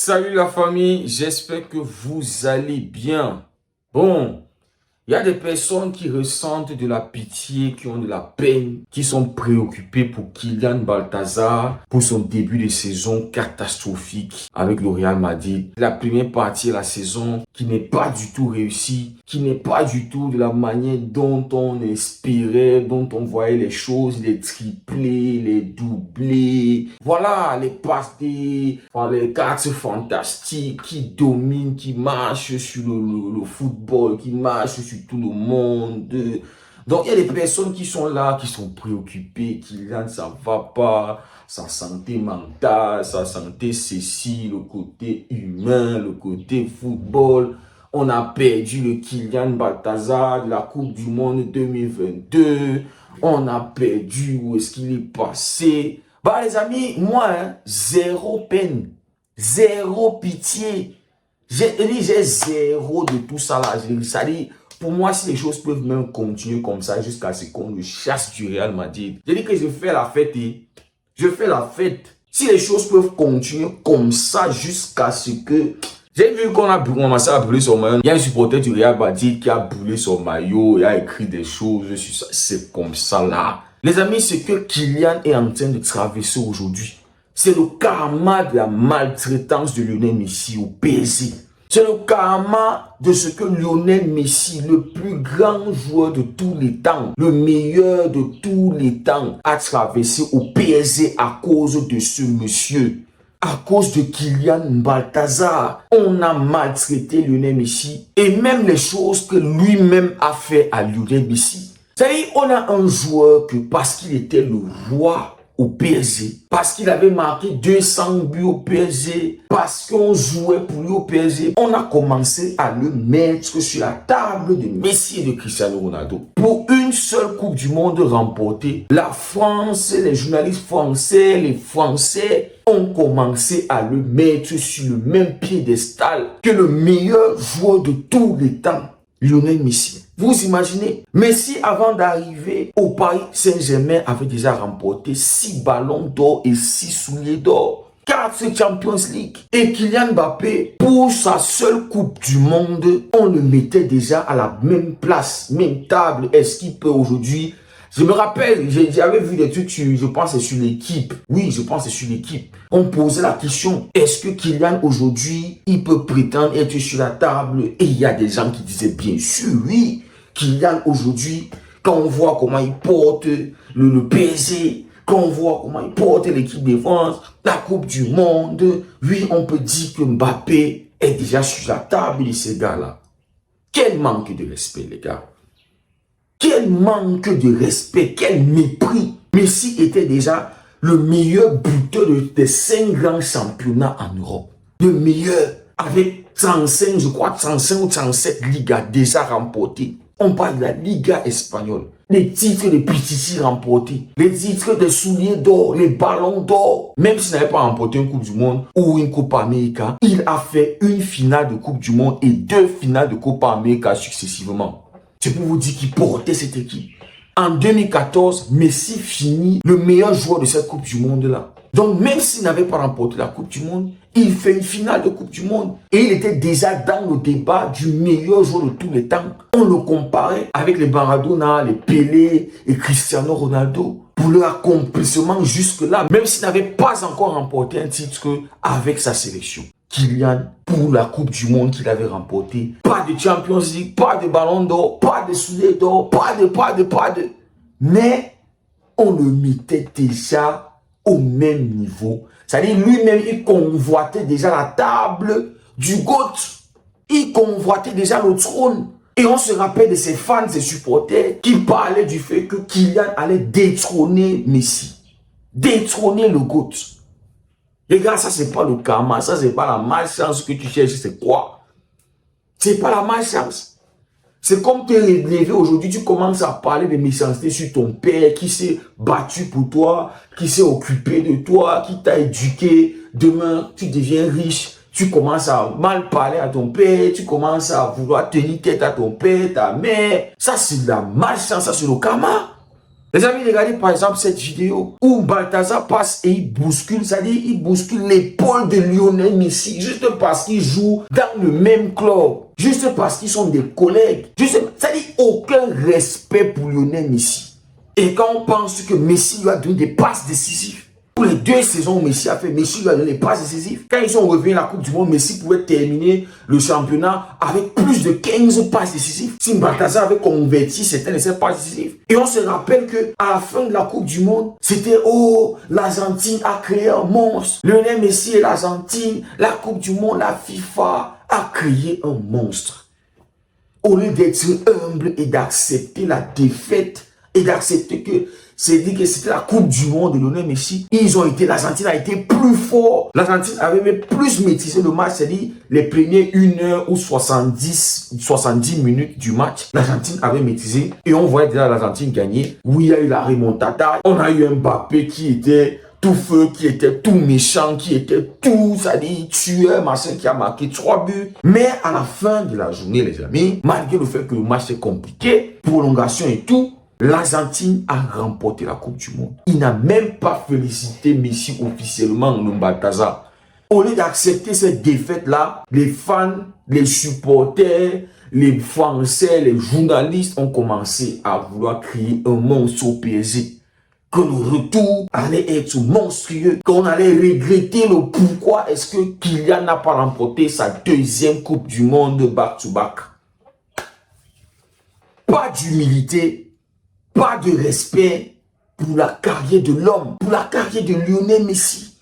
Salut la famille, j'espère que vous allez bien. Bon, il y a des personnes qui ressentent de la pitié, qui ont de la peine, qui sont préoccupées pour Kylian Balthazar, pour son début de saison catastrophique avec le Real Madrid. La première partie de la saison qui n'est pas du tout réussie, qui n'est pas du tout de la manière dont on espérait, dont on voyait les choses, les triplés, les doublés. Voilà, les passes les cartes fantastiques qui dominent, qui marchent sur le football, qui marchent sur tout le monde. Donc, il y a des personnes qui sont là, qui sont préoccupées, Kylian, ça va pas, sa santé mentale, sa santé ceci, le côté humain, le côté football. On a perdu le Kylian Balthazar de la Coupe du Monde 2022. On a perdu, où est-ce qu'il est passé? Bah, les amis, moi, zéro peine, zéro pitié. J'ai zéro de tout ça là. Ça dit, pour moi, si les choses peuvent même continuer comme ça jusqu'à ce qu'on le chasse du Real Madrid, je dis que je fais la fête je fais la fête. Si les choses peuvent continuer comme ça jusqu'à ce que... J'ai vu qu'on a commencé à brûler son maillot. Il y a un supporter du Real Madrid qui a brûlé son maillot, il a écrit des choses sur ça. C'est comme ça là. Les amis, ce que Kylian est en train de traverser aujourd'hui, c'est le karma de la maltraitance de Lionel Messi au PSG. C'est le karma de ce que Lionel Messi, le plus grand joueur de tous les temps, le meilleur de tous les temps, a traversé au PSG à cause de ce monsieur. À cause de Kylian Balthazar, on a maltraité Lionel Messi et même les choses que lui-même a fait à Lionel Messi. C'est-à-dire, on a un joueur que parce qu'il était le roi au PSG, parce qu'il avait marqué 200 buts au PSG, parce qu'on jouait pour lui au PSG, on a commencé à le mettre sur la table de Messi et de Cristiano Ronaldo. Pour une seule Coupe du Monde remportée, la France, les journalistes français, les Français ont commencé à le mettre sur le même piédestal que le meilleur joueur de tous les temps, Lionel Messi. Vous imaginez, Messi, avant d'arriver au Paris Saint-Germain, avait déjà remporté 6 ballons d'or et 6 souliers d'or, 4 Champions League. Et Kylian Mbappé, pour sa seule Coupe du Monde, on le mettait déjà à la même place, même table. Est-ce qu'il peut aujourd'hui... Je me rappelle, j'avais vu des trucs, je pense c'est sur l'équipe. Oui, je pense c'est sur l'équipe. On posait la question, est-ce que Kylian aujourd'hui, il peut prétendre être sur la table? Et il y a des gens qui disaient, bien sûr, oui. Kylian aujourd'hui, quand on voit comment il porte le PSG, quand on voit comment il porte l'équipe de France, la Coupe du Monde, oui, on peut dire que Mbappé est déjà sur la table de ces gars-là. Quel manque de respect, les gars. Quel manque de respect, quel mépris. Messi était déjà le meilleur buteur des 5 grands championnats en Europe. Le meilleur, avec 35, je crois 35 ou 37 Ligas déjà remportées. On parle de la Liga espagnole. Les titres de Pichichi remportés. Les titres de souliers d'or, les ballons d'or. Même s'il n'avait pas remporté une Coupe du Monde ou une Coupe América, il a fait une finale de Coupe du Monde et 2 finales de Coupe América successivement. C'est pour vous dire qu'il portait cette équipe. En 2014, Messi finit le meilleur joueur de cette Coupe du Monde-là. Donc, même s'il n'avait pas remporté la Coupe du Monde, il fait une finale de Coupe du Monde. Et il était déjà dans le débat du meilleur joueur de tous les temps. On le comparait avec les Maradona, les Pelé et Cristiano Ronaldo. Pour leur accomplissement jusque-là, même s'il n'avait pas encore remporté un titre avec sa sélection. Kylian, pour la Coupe du Monde qu'il avait remportée, pas de Champions League, pas de ballon d'or, pas de souliers d'or, pas de... Mais on le mettait déjà au même niveau. C'est-à-dire lui-même, il convoitait déjà la table du GOAT. Il convoitait déjà le trône. Et on se rappelle de ses fans, ses supporters, qui parlaient du fait que Kylian allait détrôner Messi. Détrôner le GOAT. Les gars, ça c'est pas le karma, ça c'est pas la malchance que tu cherches, c'est quoi? C'est pas la malchance. C'est comme te lever aujourd'hui, tu commences à parler de méchanceté sur ton père qui s'est battu pour toi, qui s'est occupé de toi, qui t'a éduqué. Demain, tu deviens riche, tu commences à mal parler à ton père, tu commences à vouloir tenir tête à ton père, ta mère. Ça c'est la malchance, ça c'est le karma. Les amis, regardez par exemple cette vidéo où Balthazar passe et il bouscule, c'est-à-dire il bouscule l'épaule de Lionel Messi juste parce qu'ils jouent dans le même club, juste parce qu'ils sont des collègues. C'est-à-dire aucun respect pour Lionel Messi. Et quand on pense que Messi lui a donné des passes décisives, pour les 2 saisons où Messi a fait, Messi lui a donné des passes décisives. Quand ils sont revenus à la Coupe du Monde, Messi pouvait terminer le championnat avec plus de 15 passes décisives. Si Balthazar avait converti certaines de ces passes décisives. Et on se rappelle qu'à la fin de la Coupe du Monde, c'était « Oh, l'Argentine a créé un monstre. Lionel Messi et l'Argentine, la Coupe du Monde, la FIFA a créé un monstre. » Au lieu d'être humble et d'accepter la défaite et d'accepter que c'est dit que c'était la Coupe du Monde de Lionel Messi. L'Argentine a été plus fort. L'Argentine avait même plus maîtrisé le match, c'est-à-dire les premières 1 heure ou 70 minutes du match. L'Argentine avait maîtrisé et on voyait déjà l'Argentine gagner. Oui, il y a eu la remontada. On a eu un Mbappé qui était tout feu, qui était tout méchant, qui était tout, c'est-à-dire tueur, machin, qui a marqué 3 buts. Mais à la fin de la journée, les amis, malgré le fait que le match est compliqué, prolongation et tout, l'Argentine a remporté la Coupe du Monde. Il n'a même pas félicité Messi officiellement, le Balthazar. Au lieu d'accepter cette défaite-là, les fans, les supporters, les Français, les journalistes ont commencé à vouloir créer un monstre au PSG. Que le retour allait être monstrueux, qu'on allait regretter le pourquoi est-ce que Kylian n'a pas remporté sa 2e Coupe du Monde back-to-back. Pas d'humilité. Pas de respect pour la carrière de l'homme, pour la carrière de Lionel Messi,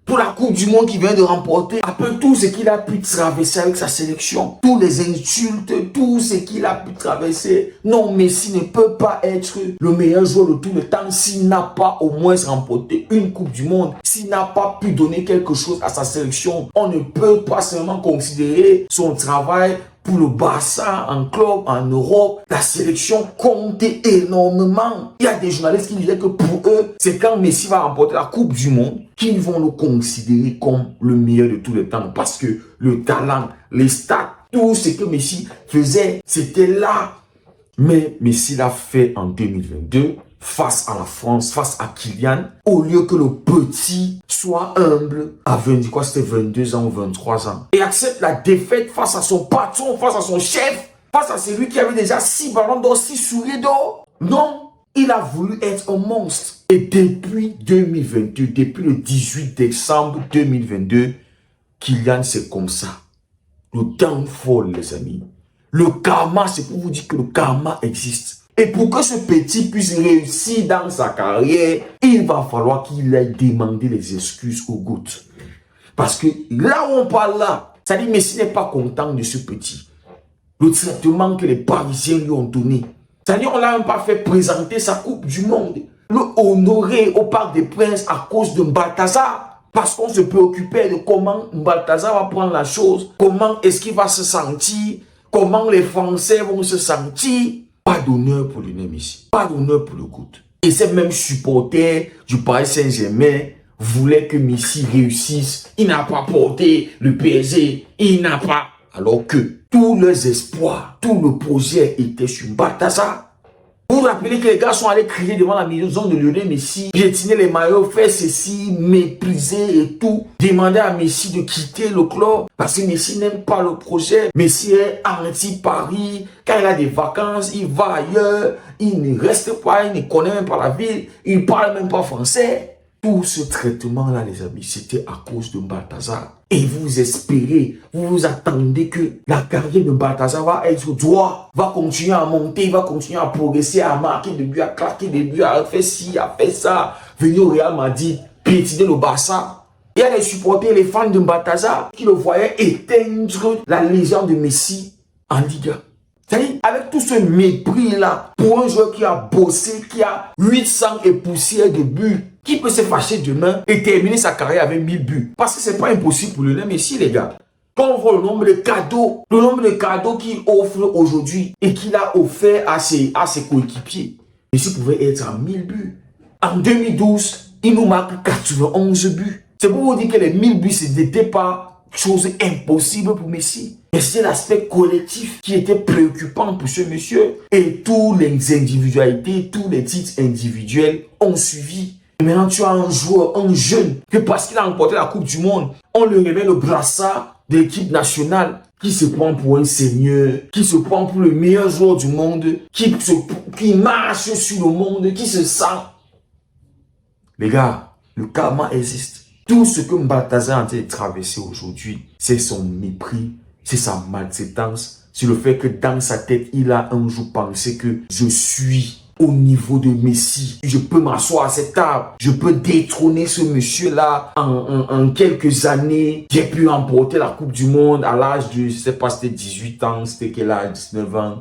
pour la Coupe du Monde qu'il vient de remporter. Après tout ce qu'il a pu traverser avec sa sélection, tous les insultes, tout ce qu'il a pu traverser. Non, Messi ne peut pas être le meilleur joueur de tout le temps s'il n'a pas au moins remporté une Coupe du Monde, s'il n'a pas pu donner quelque chose à sa sélection. On ne peut pas seulement considérer son travail pour le Barça, en club, en Europe, la sélection comptait énormément. Il y a des journalistes qui disaient que pour eux, c'est quand Messi va remporter la Coupe du Monde qu'ils vont le considérer comme le meilleur de tous les temps. Parce que le talent, les stats, tout ce que Messi faisait, c'était là. Mais Messi l'a fait en 2022. Face à la France, face à Kylian, au lieu que le petit soit humble à 22 ans ou 23 ans et accepte la défaite face à son patron, face à son chef, face à celui qui avait déjà 6 ballons d'or, 6 souliers d'or. Non, il a voulu être un monstre. Et depuis 2022, depuis le 18 décembre 2022, Kylian, c'est comme ça. Le downfall, les amis. Le karma, c'est pour vous dire que le karma existe. Et pour que ce petit puisse réussir dans sa carrière, il va falloir qu'il aille demander les excuses aux gouttes. Parce que là où on parle là, ça dit Messi n'est pas content de ce petit. Le traitement que les Parisiens lui ont donné. C'est-à-dire on l'a même pas fait présenter sa Coupe du Monde. Le honorer au Parc des Princes à cause de Balthazar. Parce qu'on se préoccupait de comment Balthazar va prendre la chose. Comment est-ce qu'il va se sentir. Comment les Français vont se sentir. Pas d'honneur pour Lionel Messi, pas d'honneur pour le GOAT. Et ces mêmes supporters du Paris Saint-Germain voulaient que Messi réussisse. Il n'a pas porté le PSG, il n'a pas. Alors que tous leurs espoirs, tout le projet était sur Balthazar. Vous vous rappelez que les gars sont allés crier devant la maison de Lionel Messi, piétiner les maillots, faire ceci, mépriser et tout. Demander à Messi de quitter le club parce que Messi n'aime pas le projet. Messi est anti-Paris. Quand il a des vacances, il va ailleurs. Il ne reste pas, il ne connaît même pas la ville. Il ne parle même pas français. Tout ce traitement-là, les amis, c'était à cause de Balthazar. Et vous espérez, vous vous attendez que la carrière de Balthazar va être droit, va continuer à monter, va continuer à progresser, à marquer des buts, à claquer des buts, à faire ci, à faire ça. Venir au Real Madrid, piétiner le Barça. Il y a les supporters, les fans de Balthazar qui le voyaient éteindre la légende de Messi en Liga. C'est-à-dire, avec tout ce mépris-là, pour un joueur qui a bossé, qui a 800 et poussières de buts, qui peut se fâcher demain et terminer sa carrière avec 1000 buts? Parce que c'est pas impossible pour Lionel Messi, les gars. Quand on voit le nombre de cadeaux qu'il offre aujourd'hui et qu'il a offert à ses coéquipiers, Messi pouvait être à 1000 buts. En 2012, il nous marque 91 buts. C'est pour vous dire que les 1000 buts, ce n'était pas chose impossible pour Messi. Mais c'est l'aspect collectif qui était préoccupant pour ce monsieur. Et toutes les individualités, tous les titres individuels ont suivi. Et maintenant, tu as un joueur, un jeune, que parce qu'il a remporté la Coupe du Monde, on lui remet le brassard de l'équipe nationale, qui se prend pour un seigneur, qui se prend pour le meilleur joueur du monde, qui marche sur le monde, qui se sent. Les gars, le karma existe. Tout ce que Balthazar est en train de traverser aujourd'hui, c'est son mépris, c'est sa maltraitance, c'est le fait que dans sa tête, il a un jour pensé que je suis au niveau de Messi. Je peux m'asseoir à cette table. Je peux détrôner ce monsieur-là en quelques années. J'ai pu remporter la Coupe du Monde à l'âge de, je sais pas, c'était 18 ans, c'était quel âge, 19 ans.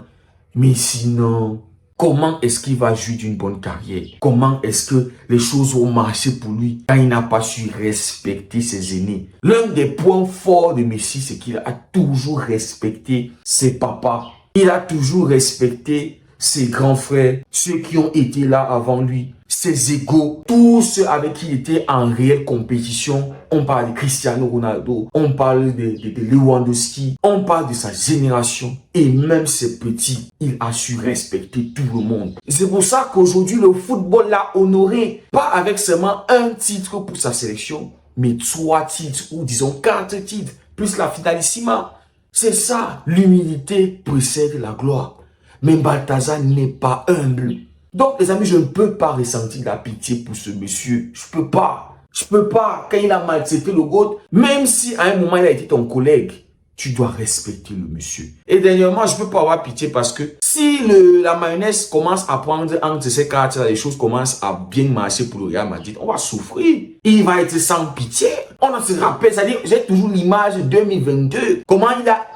Mais sinon, comment est-ce qu'il va jouir d'une bonne carrière? Comment est-ce que les choses vont marcher pour lui quand il n'a pas su respecter ses aînés? L'un des points forts de Messi, c'est qu'il a toujours respecté ses papas. Il a toujours respecté ses grands frères, ceux qui ont été là avant lui, ses égaux, tous ceux avec qui il était en réelle compétition. On parle de Cristiano Ronaldo, on parle de Lewandowski, on parle de sa génération. Et même ses petits, il a su respecter tout le monde. C'est pour ça qu'aujourd'hui, le football l'a honoré, pas avec seulement un titre pour sa sélection, mais 3 titres, ou disons 4 titres, plus la finalissima. C'est ça, l'humilité précède la gloire. Mais Balthazar n'est pas humble. Donc, les amis, je ne peux pas ressentir la pitié pour ce monsieur. Je peux pas. Je peux pas. Quand il a maltraité le GOAT, même si à un moment il a été ton collègue, tu dois respecter le monsieur. Et dernièrement, je peux pas avoir pitié parce que si la mayonnaise commence à prendre entre ces cartes, les choses commencent à bien marcher pour le Real Madrid, on va souffrir. Il va être sans pitié. On se rappelle, c'est-à-dire, j'ai toujours l'image de 2022. Comment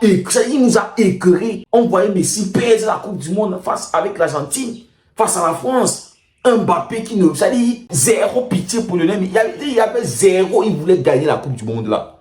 il nous a écœuré. On voyait Messi perdre la Coupe du Monde avec l'Argentine, face à la France. Un Mbappé qui ne, c'est-à-dire, zéro pitié pour le même. Il y avait zéro, il voulait gagner la Coupe du Monde là.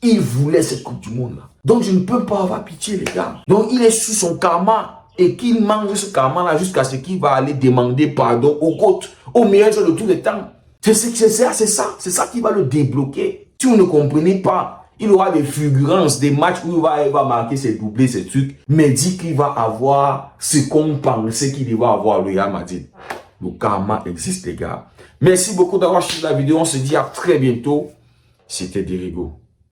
Il voulait cette Coupe du Monde là. Donc je ne peux pas avoir pitié les gars. Donc il est sous son karma et qu'il mange ce karma là jusqu'à ce qu'il va aller demander pardon au GOAT, au meilleur joueur de tous les temps. C'est ça qui va le débloquer. Si vous ne comprenez pas, il aura des fulgurances, des matchs où il va marquer ses doublés, ses trucs, mais dit qu'il va avoir ce qu'on pensait qu'il va avoir le Real Madrid. Le karma existe les gars. Merci beaucoup d'avoir suivi la vidéo. On se dit à très bientôt. C'était Derigo.